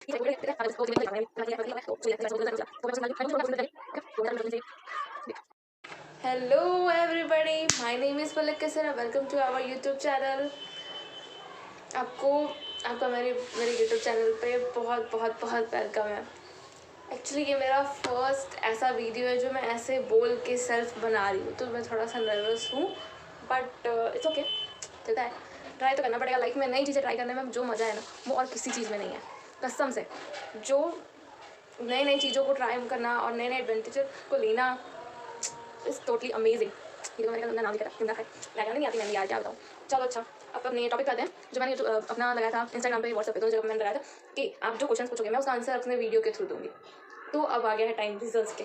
Hello everybody, my name is Palak Kesra. Welcome to our YouTube channel. आपका मेरे YouTube channel पे बहुत बहुत बहुत वेलकम है। एक्चुअली ये मेरा फर्स्ट ऐसा वीडियो है जो मैं ऐसे बोल के सेल्फ बना रही हूँ, तो मैं थोड़ा सा नर्वस हूँ, बट इट्स ओके, चलता है। ट्राई तो करना पड़ेगा। लाइफ में नई चीज़ें ट्राई करने में जो मज़ा है ना, वो और किसी चीज़ में नहीं है, कसम से। जो नई नई चीज़ों को ट्राई करना और नए नए एडवेंचर को लेना इज़ टोटली अमेजिंग। ये तो मैंने नाम लिखा था, कितना है नहीं आती मैंने, यार क्या बताऊँ। चलो अच्छा, अब अपने टॉपिक करते हैं। जो मैंने अपना लगाया था इंस्टाग्राम पे, व्हाट्सएप पे, तो जब मैंने लगाया था कि आप जो क्वेश्चन पूछोगे मैं उसका आंसर अपने वीडियो के थ्रू दूँगी। तो अब आ गया है टाइम रिजल्ट्स के।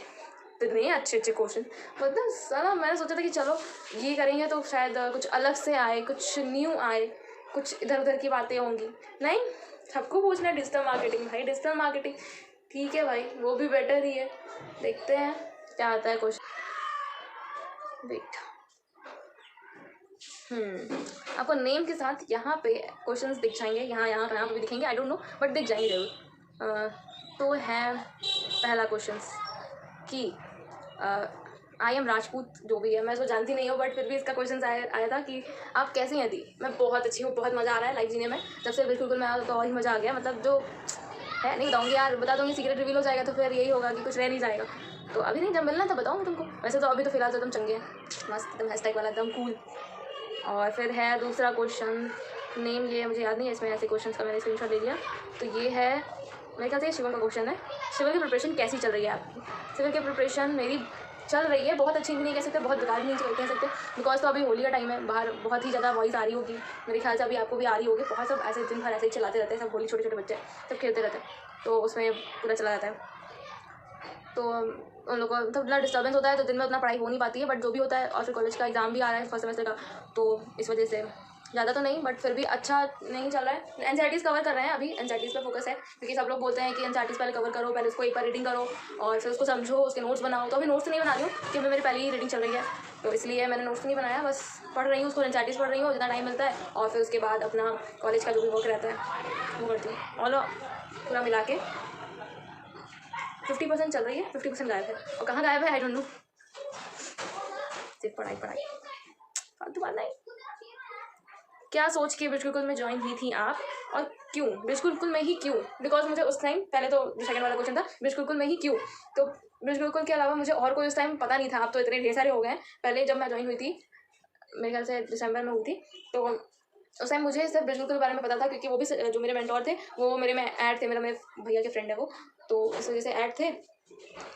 इतने अच्छे अच्छे क्वेश्चन, मतलब सारा मैंने सोचा था कि चलो ये करेंगे तो शायद कुछ अलग से आए, कुछ न्यू आए, कुछ इधर उधर की बातें होंगी। नहीं, सबको पूछना है डिजिटल मार्केटिंग। भाई डिजिटल मार्केटिंग ठीक है भाई, वो भी बेटर ही है। देखते हैं क्या आता है क्वेश्चन। वेट, आपको नेम के साथ यहाँ पे क्वेश्चंस दिख जाएंगे, यहाँ पे भी दिखेंगे, आई डोंट नो, बट दिख जाएंगे जरूर। तो है पहला क्वेश्चन कि आई एम राजपूत, जो भी है, मैं इसको जानती नहीं हूँ, बट फिर भी इसका क्वेश्चन आया था कि आप कैसी हैं दी। मैं बहुत अच्छी हूँ, बहुत मज़ा आ रहा है लाइफ जीने में। जब से बिल्कुल मैं आया तो और ही मज़ा आ गया। मतलब जो है नहीं बताऊँगी यार, बता दूँगी सीक्रेट रिवील हो जाएगा तो फिर यही होगा कि कुछ रह नहीं जाएगा। तो अभी नहीं, जब मिलना तब बताऊँगी तुमको। वैसे तो अभी तो फिलहाल तो एकदम चंगे हैं, मस्त एकदम हैशटैग वाला एकदम कूल। और फिर है दूसरा क्वेश्चन, नेम ये मुझे याद नहीं है, इसमें ऐसे क्वेश्चन का मैंने स्क्रीनशॉट ले लिया। तो ये है, मेरे ख्याल से शिवल का क्वेश्चन है। शिवल की प्रिपरेशन कैसी चल रही है आपकी? शिवल की प्रिपरेशन मेरी चल रही है, बहुत अच्छी भी नहीं कह सकते, बहुत बेकार भी नहीं कह सकते, बिकॉज तो अभी होली का टाइम है, बाहर बहुत ही ज़्यादा वॉइस आ रही होगी, मेरे ख्याल से अभी आपको भी आ रही होगी। बहुत सब ऐसे दिन भर ऐसे ही चलाते रहते हैं सब, होली छोटे छोटे बच्चे सब खेलते रहते हैं, तो उसमें पूरा चला जाता है। तो उन लोगों को मतलब डिस्टर्बेंस होता है, तो दिन में उतना पढ़ाई हो नहीं पाती है, बट जो भी होता है। और फिर कॉलेज का एग्जाम भी आ रहा है फर्स्ट सेमेस्टर का, तो इस वजह से ज़्यादा तो नहीं, बट फिर भी अच्छा नहीं चल रहा है। एनसीईआरटीज़ कवर कर रहे हैं अभी, एनसीईआरटीज़ पे फोकस है, क्योंकि सब लोग बोलते हैं कि एनसीईआरटीज़ पहले कवर करो, पहले उसको एक बार रीडिंग करो और फिर उसको समझो, उसके नोट्स बनाओ। तो अभी नोट्स नहीं बना रही हूँ क्योंकि मेरी पहली ही रीडिंग चल रही है, तो इसलिए मैंने नोट्स नहीं बनाया, बस पढ़ रही हूँ उसको, एनसीईआरटीज़ पढ़ रही हूँ जितना टाइम मिलता है, और फिर उसके बाद अपना कॉलेज का जो भी वर्क रहता है वो करती हूँ। और पूरा मिला के 50% चल रही है, 50% गायब है। और कहाँ गायब है आई डोंट नो, सिर्फ पढ़ाई पढ़ाई, फालतू बात नहीं। क्या सोच के ब्रिज गुरुकुल में ज्वाइन हुई थी आप, और क्यों ब्रिज गुरुकुल में ही क्यों? बिकॉज मुझे उस टाइम, पहले तो जो सेकंड वाला क्वेश्चन था ब्रिज गुरुकुल में ही क्यों, तो ब्रिज गुरुकुल के अलावा मुझे और कोई उस टाइम पता नहीं था। अब तो इतने ढेर सारे हो गए हैं। पहले जब मैं ज्वाइन हुई थी, मेरे ख्याल से दिसंबर में हुई थी, तो उस टाइम मुझे सिर्फ ब्रिज गुरुकुल के बारे में पता था, क्योंकि वो भी जो मेरे मेंटोर थे वो मेरे में ऐड थे, मेरे भैया के फ्रेंड है वो, तो इस वजह से ऐड थे।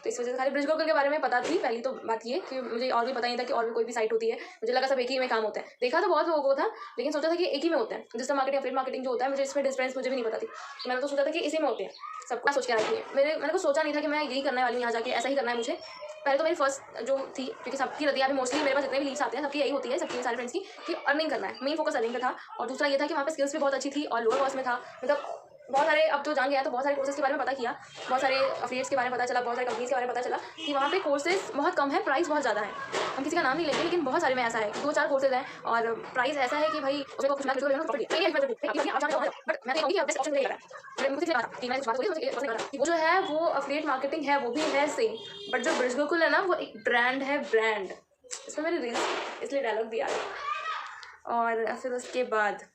तो इस वजह से खाली ब्रिज गुरुकुल के बारे में पता थी। पहली तो बात ये कि मुझे और भी पता नहीं था कि और भी कोई भी साइट होती है। मुझे लगा सब एक ही में काम होता है। देखा तो बहुत लोगों को था, लेकिन सोचा था कि एक ही में होता है। डिजिटल मार्केटिंग, एफिलिएट मार्केटिंग जो होता है, मुझे इसमें डिफरेंस मुझे भी नहीं पता थी। मैंने तो सोचा था कि इसी में होते हैं, सबको सोच के रखी है। मैंने कुछ सोचा नहीं था कि मैं यही करने वाली हूँ, यहाँ जाके ऐसा ही करना है मुझे। पहले तो मेरी फर्स्ट जो थी, क्योंकि सबकी रहती है अभी मोस्टली, मेरे पास जितने भी लीड्स आते हैं सबकी यही होती है, सबकी सारे फ्रेंड्स की, कि अर्निंग करना है। मेन फोकस अर्निंग का था। और दूसरा ये था कि वहाँ पे स्किल्स भी बहुत अच्छी थी और लोअर कॉस्ट में था। मतलब बहुत सारे, अब तो जान गया तो बहुत सारे कोर्सेज के बारे में पता किया, बहुत सारे अफिलिएट्स के बारे में पता चला, बहुत सारी कंपनीज के बारे में पता चला कि वहाँ पे कोर्सेज बहुत कम है, प्राइस बहुत ज़्यादा है। हम किसी का नाम नहीं लेंगे, लेकिन बहुत सारे में ऐसा है कि 2-4 कोर्सेज हैं और प्राइस ऐसा है कि भाई उसको कुछ ना कुछ बट मैं कहूँगी बेस्ट ऑप्शन नहीं लगा है। मुझे लगा कि मैं वो जो है वो अफिलिएट मार्केटिंग है, वो भी है सेम, बट जो ब्रिज गुरुकुल है ना, वो एक ब्रांड है, ब्रांड। इसमें मैंने रील इसलिए डायलॉग दिया है। और फिर उसके बाद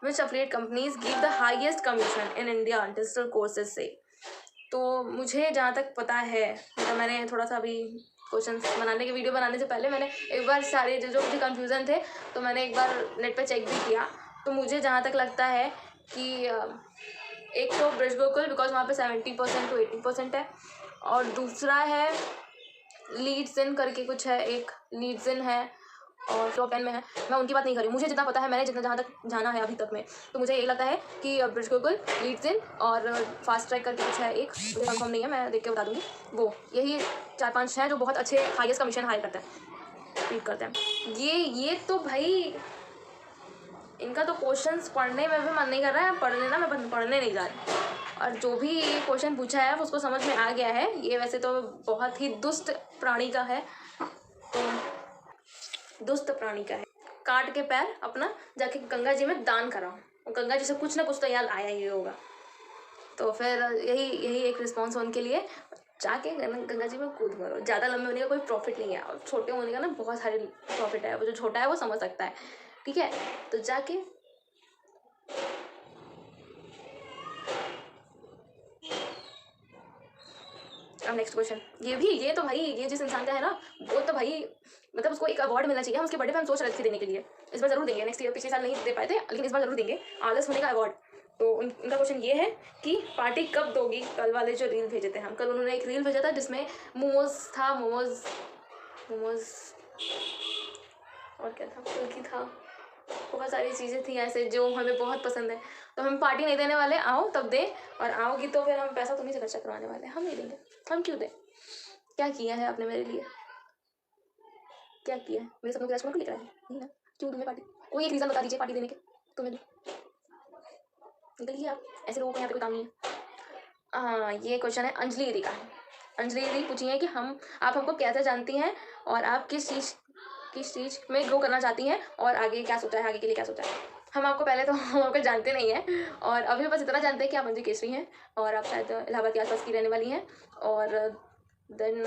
which affiliate companies give the highest commission in India digital courses से, तो मुझे जहाँ तक पता है, मतलब मैंने थोड़ा सा अभी क्वेश्चन बनाने के वीडियो बनाने से पहले मैंने एक बार सारे जो मुझे कन्फ्यूज़न थे तो मैंने एक बार नेट पे चेक भी किया। तो मुझे जहाँ तक लगता है कि एक तो ब्रिज गुरुकुल, बिकॉज वहाँ पे 70% to 80% है, और दूसरा है लीड्स इन करके कुछ है, एक लीड्स इन है और टॉप 10 में है। मैं उनकी बात नहीं कर रही हूँ, मुझे जितना पता है, मैंने जितना जहाँ तक जाना है अभी तक में, तो मुझे यही लगता है कि ब्रिज गुरुकुल, लीड्स इन और फास्ट ट्रैक करके कुछ है एक, मुझे कंफर्म नहीं है, मैं देख के बता दूँगी। वो यही 4-5 हैं जो बहुत अच्छे हाईएस्ट कमीशन हाई करते हैं, ट्रीट करते हैं। ये तो भाई इनका तो क्वेश्चंस पढ़ने में भी मन नहीं कर रहा है, पढ़ने ना मैं पढ़ने नहीं जा रही। और जो भी ये क्वेश्चन पूछा है उसको समझ में आ गया है। ये वैसे तो बहुत ही दुष्ट प्राणी का है, तो दुष्ट प्राणी का है। काट के पैर अपना जाके गंगा जी में दान कराओ, और गंगा जी से कुछ ना कुछ तो याद आया ही होगा। तो फिर यही यही एक रिस्पॉन्स हो उनके लिए, जाके गंगा जी में कूद मरो। ज़्यादा लंबे होने का कोई प्रॉफिट नहीं है, और छोटे होने का ना बहुत सारे प्रॉफिट है। वो जो छोटा है वो समझ सकता है, ठीक है। तो जाके अब नेक्स्ट क्वेश्चन, ये तो भाई, ये जिस इंसान का है ना, वो तो भाई मतलब उसको एक अवार्ड मिलना चाहिए। हम उसके बर्थडे पे हम सोच रहे थे देने के लिए, इस बार जरूर देंगे। नेक्स्ट ईयर, पिछले साल नहीं दे पाए थे, लेकिन इस बार जरूर देंगे आलस होने का अवार्ड। तो उनका क्वेश्चन ये है कि पार्टी कब दोगी? कल वाले जो रील भेजे थे हम, कल उन्होंने एक रील भेजा था जिसमें मोमोज था, मोमोज और क्या था, फुल्की था, बहुत सारी चीज़ें थी ऐसे जो हमें बहुत पसंद है। तो हम पार्टी नहीं देने वाले, आओ तब दे, और आओगी तो फिर हम पैसा तुम्हीं से खर्चा करवाने वाले हैं, हम नहीं देंगे। हम क्यों दें? क्या किया है आपने मेरे लिए? क्या किया है? मेरे सपनों की राजकुमार को लेकर आए नहीं ना? क्यों तुम्हें पार्टी? कोई एक रीज़न बता दीजिए पार्टी देने के, तुम्हें दो। निकलिए आप, ऐसे लोगों को यहाँ पे कोई काम नहीं है। हाँ, ये क्वेश्चन है अंजलि दीदी का। अंजलि दीदी पूछी है कि आप हमको कैसे जानती हैं, और आप किस चीज़ में ग्रो करना चाहती हैं, और आगे क्या सोचा है, आगे के लिए क्या सोचा है। हम आपको पहले तो हम आपको जानते नहीं हैं, और अभी बस इतना जानते हैं कि आप अंजलि केसरी हैं, और आप शायद इलाहाबाद के आसपास की रहने वाली हैं, और देन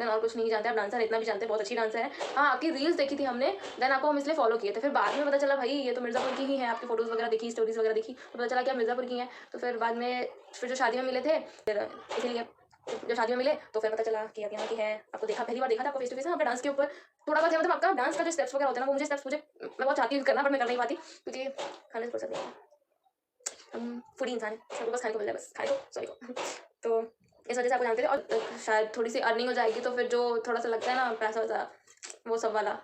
और कुछ नहीं जानते। आप डांसर इतना भी जानते हैं, बहुत अच्छी डांसर है। हाँ, आपकी रील्स देखी थी हमने, देन आपको हम इसलिए फॉलो किए थे। फिर बाद में पता चला भाई ये तो मिर्ज़ापुर की ही है, आपकी फोटोज़ वगैरह देखी, स्टोरीज वगैरह देखी, तो पता चला कि आप मिर्ज़ापुर की हैं। तो फिर बाद में फिर जो शादी में मिले थे, फिर इसीलिए जब शादी में मिले तो फिर पता चला कि आप यहाँ की है। आपको देखा, पहली बार देखा था आपको फेस टू फेस, आपका डांस के ऊपर थोड़ा बहुत है, मतलब आपका डांस का जो स्टेप्स वगैरह होते हैं ना, वो मुझे स्टेप्स मैं बहुत चाहती हूँ करना, बट मैं कर नहीं पाती क्योंकि 100% नहीं है। हम फूडी इंसान है, सबको बस खाने को मिल जाए, बस खाए को, सॉरी को। तो इस वजह से आपको जानते थे, और शायद थोड़ी सी अर्निंग हो जाएगी तो फिर जो थोड़ा सा लगता है ना पैसा वैसा, वो सब वाला।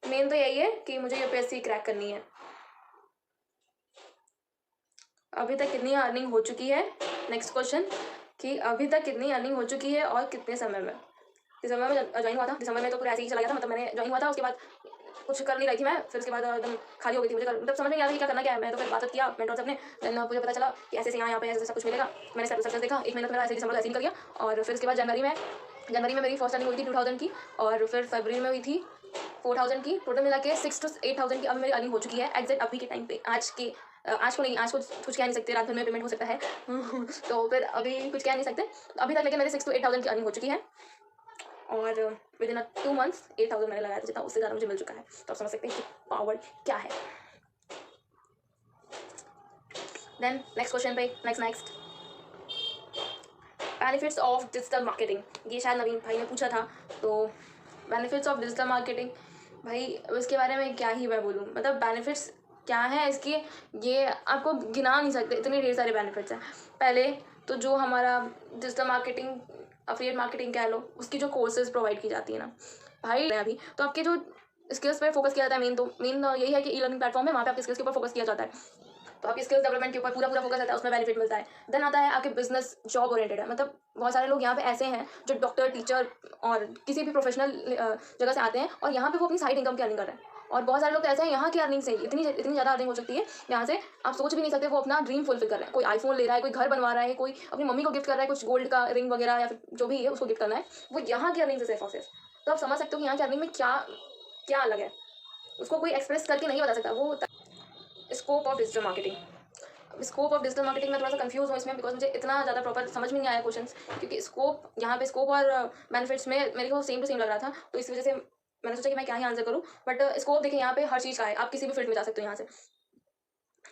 मेन तो यही है कि मुझे यूपीएससी क्रैक करनी है। अभी तक कितनी अर्निंग हो चुकी है? नेक्स्ट क्वेश्चन, कि अभी तक कितनी अर्निंग हो चुकी है और कितने समय में? दिसंबर में ज्वाइन हुआ था, दिसंबर में तो पूरा ऐसे ही चला गया था, मतलब मैंने ज्वाइन हुआ था, उसके बाद कुछ कर नहीं रही थी मैं, फिर उसके बाद एकदम खाली हो गई थी मुझे, मतलब समझ में नहीं आ रहा था कि क्या करना क्या है। मैं तो फिर बात किया मेंटोर से अपने, देन मुझे पता चला कि ऐसे यहाँ पे ऐसे सब कुछ मिलेगा। मैंने सक्सेस देखा, एक महीना तो मेरा ऐसे दिसंबर ऐसे ही निकल गया, और फिर उसके बाद जनवरी में मेरी फर्स्ट अर्निंग हुई थी 2000 की, और फिर फरवरी में हुई थी 4000 की। टोटल मिला के 6 to 8000 की अब मेरी अर्निंग हो चुकी है एग्जैक्ट अभी के टाइम पे। आज को नहीं, आज को कुछ कह नहीं सकते, रात भर में पेमेंट हो सकता है तो फिर अभी कुछ कह नहीं सकते। अभी तक लेके मेरे 6 to 8000 की अर्निंग हो चुकी है, और विद इन 2 months 8000 मैंने लगाया था, जितना उससे ज़्यादा मुझे मिल चुका है। तो आप समझ सकते हैं कि पावर क्या है। देन नेक्स्ट क्वेश्चन पे, next benefits of digital marketing, ये शायद नवीन भाई ने पूछा था। तो बेनिफिट्स ऑफ डिजिटल मार्केटिंग, भाई इसके बारे में क्या ही मैं बोलूँ, मतलब बेनिफिट्स क्या है इसके, ये आपको गिना नहीं सकते, इतने ढेर सारे बेनिफिट्स हैं। पहले तो जो हमारा डिजिटल मार्केटिंग, अफिलिएट मार्केटिंग कह लो, उसकी जो कोर्सेज प्रोवाइड की जाती है ना भाई, अभी तो आपके जो स्किल्स पे फोकस किया जाता है। मेन यही है कि ई लर्निंग प्लेटफॉर्म है, वहाँ पे आपके स्किल्स के ऊपर फोकस किया जाता है, तो आपकी स्किल्स डेवलपमेंट के ऊपर पूरा फोकस रहता है, उसमें बेनिफिट मिलता है। देन आता है आपके बिजनेस जॉब ओरिएंटेड है, मतलब बहुत सारे लोग यहाँ पे ऐसे हैं जो डॉक्टर, टीचर और किसी भी प्रोफेशनल जगह से आते हैं, और यहाँ पे वो अपनी साइड इनकम की अर्निंग कर रहे हैं। और बहुत सारे लोग तो ऐसे हैं यहाँ की अर्निंग से इतनी ज़्यादा अर्निंग हो सकती है यहाँ से, आप सोच भी नहीं सकते। वो अपना ड्रीम फुलफिल कर रहे हैं, कोई आईफोन ले रहा है, कोई घर बनवा रहा है, कोई अपनी मम्मी को गिफ्ट कर रहा है, कुछ गोल्ड का रिंग वगैरह या फिर जो भी है उसको गिफ्ट करना है, वो यहाँ की अर्निंग से सिर्फ और सिर्फ। तो आप समझ सकते हो कि यहाँ की अर्निंग में क्या क्या अलग है, उसको कोई एक्सप्रेस करके नहीं बता सकता। वो scope of digital marketing, scope of digital marketing में थोड़ा सा कंफ्यूज हूँ इसमें, बिकॉज मुझे इतना ज़्यादा प्रॉपर समझ में नहीं आया क्वेश्चंस, क्योंकि स्कोप यहाँ पे स्कोप और बेनिफिट्स में मेरे को सेम टू सेम लग रहा था, तो इस वजह से मैंने सोचा कि मैं क्या ही आंसर करूँ। बट स्कोप देखिए यहाँ पे हर चीज़ का है, आप किसी भी फील्ड में जा सकते हो। यहाँ से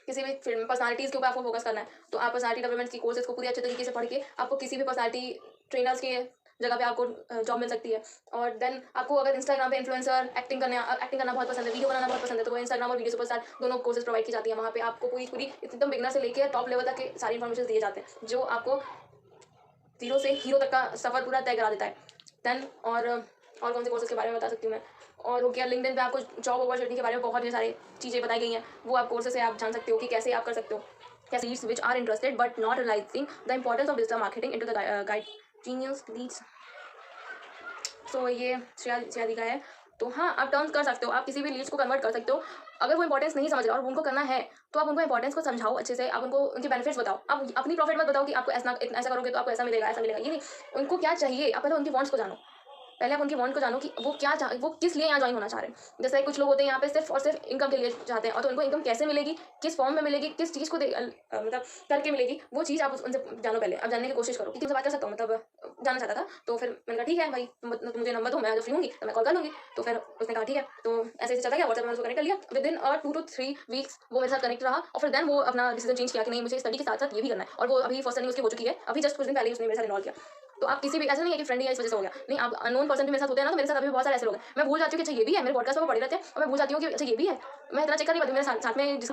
किसी भी फील्ड में पर्सनालिटीज़ के ऊपर आपको फोकस करना है, तो आप पर्सनालिटी डेवलपमेंट की कोर्सेज को पूरी अच्छे तरीके से पढ़ के आपको किसी भी पर्सनालिटी ट्रेनर्स के जगह पे आपको जॉब मिल सकती है। और देन आपको अगर इंस्टाग्राम पे इन्फ्लुएंसर एक्टिंग करना बहुत पसंद है, वीडियो बनाना बहुत पसंद है, तो वो इंस्टाग्राम और वीडियो सुपरस्टार दोनों कोर्सेज प्रोवाइड की जाती है। वहाँ पे आपको पूरी एकदम बिगनर से लेकर टॉप लेवल तक के सारी इन्फॉर्मेशन दिए जाते हैं, जो आपको जीरो से हीरो तक का सफ़र पूरा तय करा देता है। देन और कौन से कोर्सेज के बारे में बता सकती हूँ मैं, और हो गया लिंक्डइन पे आपको जॉब अपॉर्चुनिटी के बारे में बहुत सारी चीज़ें बताई गई हैं, वो आप कोर्सेज से आप जान सकते हो कि कैसे आप कर सकते हो। कैसे leads which are interested but not realising the importance of digital marketing into the guide genius leads. So ये श्रेया का है। तो हाँ, आप टर्न कर सकते हो, आप किसी भी लीड्स को कन्वर्ट कर सकते हो। अगर वो इंपॉर्टेंस नहीं समझ रहा और उनको करना है, तो आप उनको इंपॉर्टेंस को समझाओ अच्छे से, आप उनको उनके बेनिफिट्स बताओ। आप अपनी प्रॉफिट मत बताओ कि आपको ऐसा करोगे तो आपको ऐसा मिलेगा ये नहीं। उनको क्या चाहिए, आप पहले उनके वांट्स को जानो, पहले आप उनके वांट को जानो कि वो किस लिए यहाँ ज्वाइन होना चाह रहे हैं। जैसे कुछ लोग होते हैं यहाँ पे सिर्फ और सिर्फ इनकम के लिए चाहते हैं, और तो उनको इनकम कैसे मिलेगी, किस फॉर्म में मिलेगी, किस चीज़ को मतलब करके मिलेगी, वो चीज़ आप उनसे जानो। पहले आप जानने की कोशिश करो कि तुमसे बात कर सकता हूँ, मतलब जानना चाहता था। तो फिर मैंने कहा ठीक है भाई, तुम मुझे नंबर दो, मैं जब फ्री होंगी तो मैं कॉल कर लूँगी। तो फिर उसने कहा ठीक है। तो ऐसे ऐसे चलता गया, व्हाट्सएप में उसको कनेक्ट कर लिया। विदिन 2 to 3 वीक्स वो मेरे साथ कनेक्ट रहा, और फिर देन वो अपना डिसीजन चेंज किया कि नहीं, मुझे स्टडी के साथ साथ ये भी करना है। और वो अभी फर्स्ट रनिंग उसकी हो चुकी है, अभी जस्ट कुछ दिन पहले ही उसने मेरे साथ इन्वॉल्व किया। तो आप किसी भी, ऐसा नहीं है कि फ्रेंड है इस वजह से हो गया, नहीं, आप अननोन पर्सन भी मेरे साथ होते हैं ना, तो मेरे साथ अभी बहुत सारे ऐसे लोग हैं, मैं भूल जाती हूँ कि अच्छा ये भी है, मेरे पॉडकास्ट में पढ़े रहते हैं और मैं भूल जाती हूँ कि अच्छा ये भी है। मैं इतना चेक कर नहीं पाती, मेरे साथ में जिस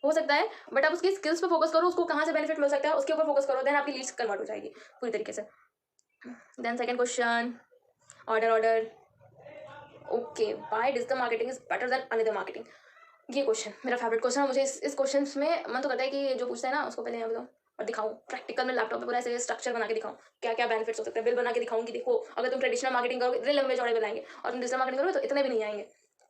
हो सकता है, बट आप उसकी स्किल्स पे फोकस करो, उसको कहाँ से बेनिफिट मिल सकता है उसके ऊपर फोकस करो, देन आपकी लीड्स कन्वर्ट हो जाएगी पूरी तरीके से। Then second question, order okay, why digital marketing is better than another marketing. ये क्वेश्चन मेरा फेवरेट क्वेश्चन है। मुझे इस क्वेश्चन में मन तो करता है कि जो पूछता है ना उसको पहले बताऊँ और दिखाऊं प्रैक्टिकल में, लैपटॉप पे पूरा ऐसे स्ट्रक्चर बना के दिखाऊं, क्या क्या बेनिफिट्स हो सकते हैं, बिल बना के दिखाऊं कि देखो अगर तुम ट्रेडिशनल मार्केटिंग करोगे इतने लंबे चौड़े बिल आएंगे, और तुम डिजिटल मार्केटिंग करोगे तो इतने भी नहीं आएंगे।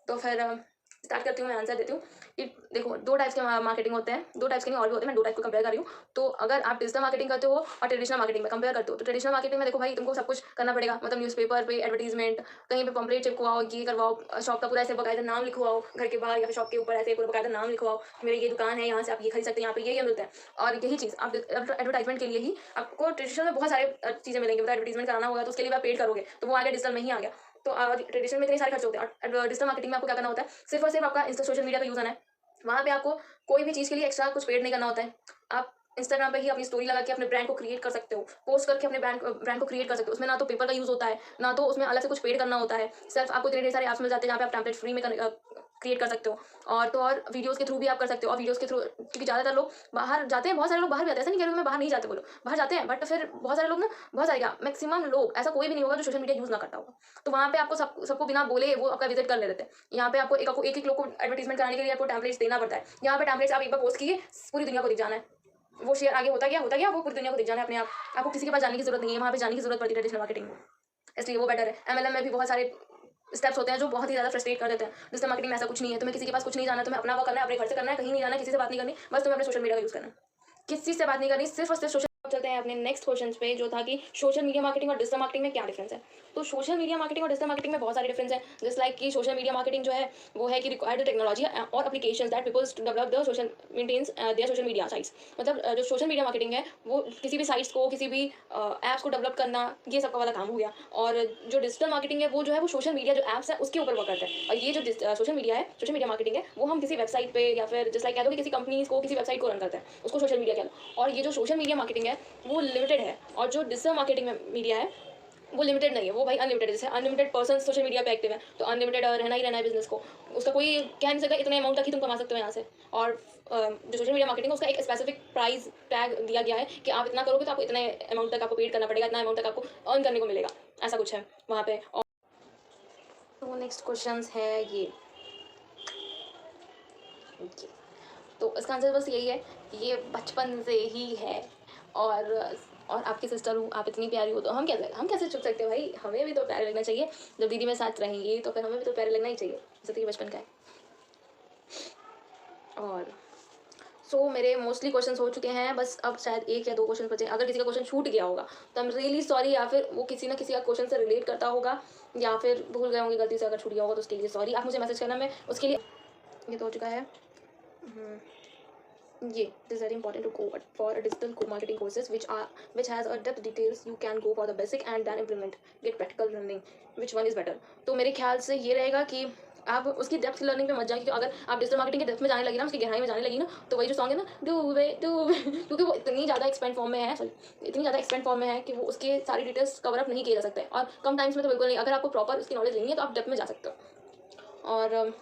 तो फिर स्टार्ट करती हूँ, मैं आंसर देती हूँ कि देखो 2 टाइप्स के मार्केटिंग होते हैं, 2 टाइप्स के नहीं और भी होते हैं, मैं 2 टाइप को कंपेयर कर रही हूँ। तो अगर आप डिजिटल मार्केटिंग करते हो और ट्रेडिशनल मार्केटिंग में कंपेयर करते हो, तो ट्रेडिशनल मार्केटिंग में देखो भाई तुमको सब कुछ करना पड़ेगा, मतलब न्यूज़पेपर पे एडवर्टीजमेंट, कहीं पे पंपलेट चिपकवाओ, ये करवाओ, शॉप का पूरा ऐसे बकायदा नाम लिखवाओ घर के बाहर, या फिर शॉप के ऊपर ऐसे पूरा बकायदा नाम लिखवाओ, मेरी ये दुकान है, यहाँ से आप ये खरीद सकते हैं, यहाँ पे ये मिलता है। और यही चीज़ आप एडवर्टाइजमेंट के लिए ही आपको ट्रेडिशनल में बहुत सारे चीज़ें मिलेंगी, मतलब एडवर्टीजमेंट कराना होगा तो उसके लिए आप पेड करोगे, तो वो आ गया डिजिटल में ही आ गया। तो ट्रेडिशनल में इतने सारे खर्च होते हैं, और डिजिटल मार्केटिंग में आपको क्या करना होता है, सिर्फ और सिर्फ आपका सोशल मीडिया का यूज़ आना है। वहाँ पे आपको कोई भी चीज़ के लिए एक्स्ट्रा कुछ पेड नहीं करना होता है। आप इंस्टाग्राम पे ही अपनी स्टोरी लगा के अपने ब्रांड को क्रिएट कर सकते हो, पोस्ट करके अपने ब्रांड को क्रिएट कर सकते हो। उसमें ना तो पेपर का यूज़ होता है, ना तो उसमें अलग से कुछ पेड करना होता है। सिर्फ आपको इतने ढेर सारे ऐप्स मिल जाते हैं जहाँ पे आप टेम्पलेट फ्री में क्रिएट कर सकते हो, और तो और वीडियोज़ के थ्रू भी आप कर सकते हो। और वीडियोज़ के थ्रू, क्योंकि ज़्यादातर लोग बाहर जाते हैं, बहुत सारे लोग बाहर भी जाते हैं, ऐसा नहीं कह रही हूँ मैं बाहर नहीं जाते, बोलो बाहर जाते हैं, बट फिर बहुत सारे लोग ना, बहुत सारे क्या, मैक्सिमम लोग, ऐसा कोई भी नहीं होगा जो सोशल मीडिया यूज़ ना करता होगा। तो वहाँ पे आपको सबको बिना बोले वो आपका विजिट कर ले देते हैं। यहाँ पे आपको एक लोग को एडवर्टीजमेंट कराने के लिए आपको टेम्पलेट्स देना पड़ता है। यहाँ पे टेम्पलेट्स आप एक बार पोस्ट किए, पूरी दुनिया को दिख जाना है, वो शेयर आगे होता गया, वो पूरी दुनिया को दिख जाना है अपने आप। आपको किसी के पास जाने की जरूरत नहीं है, वहाँ पे जाने की जरूरत पड़ती है ट्रेडिशनल मार्केटिंग में, इसलिए वो बेटर है। MLM में भी बहुत सारे स्टेप्स होते हैं जो बहुत ही ज़्यादा फ्रस्ट्रेट कर देते हैं। डिजिटल मार्केटिंग में ऐसा कुछ नहीं है, तुम्हें किसी के पास कुछ नहीं जाना, तुम्हें अपना वर्क करना है, अपने घर से करना है, कहीं नहीं जाना, किसी से बात नहीं करनी, बस तुम्हें अपने सोशल मीडिया का यूज़ करना है, किसी से बात नहीं करनी, सिर्फ और सिर्फ सोशल। चलते हैं अपने नेक्स्ट क्वेश्चन पे, जो था कि सोशल मीडिया मार्केटिंग और डिजिटल मार्केटिंग में क्या डिफरेंस है। तो सोशल मीडिया मार्केटिंग और डिजिटल मार्केटिंग में बहुत सारे डिफरेंस है। जस्ट लाइक कि सोशल मीडिया मार्केटिंग जो है वो है कि रिक्वायर्ड टेक्नोलॉजी और applications that peoples to develop the social maintains their social media sites. मतलब जो सोशल मीडिया मार्केटिंग है वो किसी भी साइट्स को, किसी भी ऐप्स को डेवलप करना, ये सबका वाला काम हो गया। और जो डिजिटल मार्केटिंग है वो जो है वो सोशल मीडिया जो ऐप्स है उसके ऊपर वर्क करता है। और ये जो सोशल मीडिया मार्केटिंग है वो हम किसी वेबसाइट पे, या फिर जस्ट लाइक कह दो कि किसी कंपनीज को, किसी वेबसाइट को रन करते हैं, उसको सोशल मीडिया कहते हैं। और ये जो सोशल मीडिया मार्केटिंग है वो लिमिटेड है, और जो डिजिटल मार्केटिंग में मीडिया है वो लिमिटेड नहीं है, वो भाई अनलिमिटेड है। जैसे अनलिमिटेड पर्सन सोशल मीडिया पे एक्टिव है, तो अनलिमिटेड रहना ही रहना है बिजनेस को, उसका कोई कह नहीं सकता इतने अमाउंट तक ही तुम कमा सकते हो यहाँ से। और जो सोशल मीडिया मार्केटिंग है उसका एक स्पेसिफिक प्राइस टैग दिया गया है कि आप इतना करोगे तो आपको इतने अमाउंट तक आपको पेड करना पड़ेगा, इतना अमाउंट तक आपको अर्न करने को मिलेगा, ऐसा कुछ है वहाँ पे। और तो नेक्स्ट क्वेश्चन है ये, तो इसका आंसर बस यही है, ये बचपन से ही है। और आपकी सिस्टर हूँ, आप इतनी प्यारी हो तो हम कैसे चुप सकते हैं भाई, हमें भी तो प्यारे लगना चाहिए। जब दीदी मेरे साथ रहेंगी तो फिर हमें भी तो प्यारे लगना ही चाहिए, जैसे कि बचपन का है। और मेरे मोस्टली क्वेश्चंस हो चुके हैं, बस अब शायद 1 या 2 क्वेश्चन बचे। अगर किसी का क्वेश्चन छूट गया होगा तो आई एम रियली सॉरी, या फिर वो किसी ना किसी का क्वेश्चन से रिलेट करता होगा, या फिर भूल गए होंगे गलती से, अगर छूट गया होगा तो उसके लिए सॉरी। आप मुझे मैसेज करना, मैं उसके लिए। ये तो हो चुका है ये, it is very important to go for a digital co-marketing courses which has a depth details. You can go for the basic and then implement, get practical learning. Which one is better? तो मेरे ख्याल से ये रहेगा कि आप उसकी depth learning पे मत जाए, क्योंकि अगर आप डिजिटल मार्केटिंग की डेप्थ में जाने लगी ना, उसकी गहराई में जाने लगी ना, तो वही जो सॉन्ग है ना डूबे क्योंकि वो इतनी ज़्यादा एक्सपेंड फॉर्म में है, इतनी ज़्यादा एक्सपेंड फॉर्म में है कि वो उसके सारी डिटेल्स कवर अप नहीं किए जा सकते, और कम टाइम्स में तो बिल्कुल नहीं। अगर आपको प्रॉपर उसकी नॉलेज लेनी है तो आप डेप्थ में जा सकते हो। और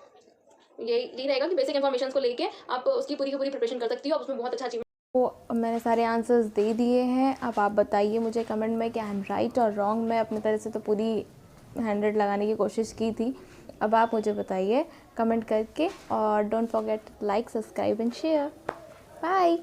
यही रहेगा कि बेसिक इन्फॉर्मेशन को लेके आप उसकी पूरी की पूरी प्रिपरेशन कर सकती हो, आप उसमें बहुत अच्छा अचीवमेंट। तो मैंने सारे आंसर्स दे दिए हैं। अब आप बताइए मुझे कमेंट में कि आई एम राइट और रॉन्ग। मैं अपनी तरह से तो पूरी 100 लगाने की कोशिश की थी, अब आप मुझे बताइए कमेंट करके। और don't forget like, subscribe and share. Bye.